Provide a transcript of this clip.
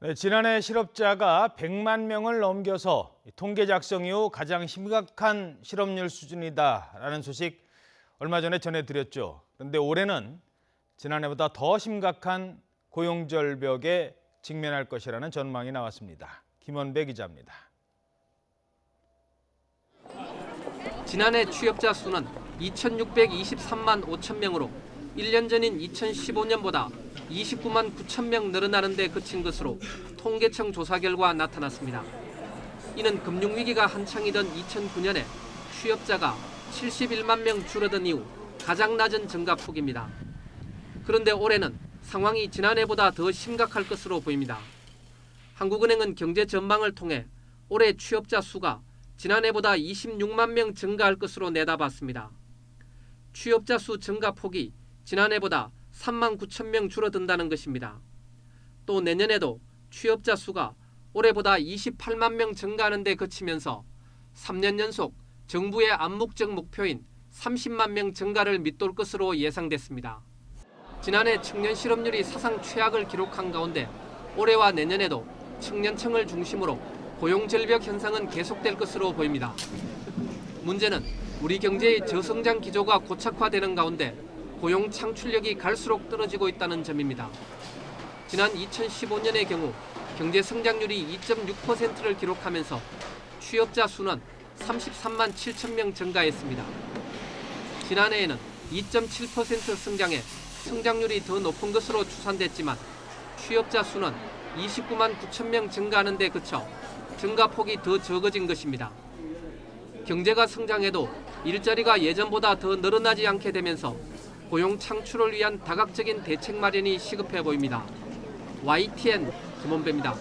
네, 지난해 실업자가 100만 명을 넘겨서 통계 작성 이후 가장 심각한 실업률 수준이다라는 소식 얼마 전에 전해드렸죠. 그런데 올해는 지난해보다 더 심각한 고용절벽에 직면할 것이라는 전망이 나왔습니다. 김원배 기자입니다. 지난해 취업자 수는 2,623만 5천 명으로 1년 전인 2015년보다 29만 9천 명 늘어나는 데 그친 것으로 통계청 조사 결과 나타났습니다. 이는 금융위기가 한창이던 2009년에 취업자가 71만 명 줄어든 이후 가장 낮은 증가폭입니다. 그런데 올해는 상황이 지난해보다 더 심각할 것으로 보입니다. 한국은행은 경제 전망을 통해 올해 취업자 수가 지난해보다 26만 명 증가할 것으로 내다봤습니다. 취업자 수 증가폭이 지난해보다 3만 9천 명 줄어든다는 것입니다. 또 내년에도 취업자 수가 올해보다 28만 명 증가하는 데 그치면서 3년 연속 정부의 암묵적 목표인 30만 명 증가를 밑돌 것으로 예상됐습니다. 지난해 청년 실업률이 사상 최악을 기록한 가운데 올해와 내년에도 청년층을 중심으로 고용절벽 현상은 계속될 것으로 보입니다. 문제는 우리 경제의 저성장 기조가 고착화되는 가운데 고용 창출력이 갈수록 떨어지고 있다는 점입니다. 지난 2015년의 경우 경제 성장률이 2.6%를 기록하면서 취업자 수는 33만 7천 명 증가했습니다. 지난해에는 2.7% 성장해 성장률이 더 높은 것으로 추산됐지만 취업자 수는 29만 9천 명 증가하는 데 그쳐 증가폭이 더 적어진 것입니다. 경제가 성장해도 일자리가 예전보다 더 늘어나지 않게 되면서 고용 창출을 위한 다각적인 대책 마련이 시급해 보입니다. YTN 김원배입니다.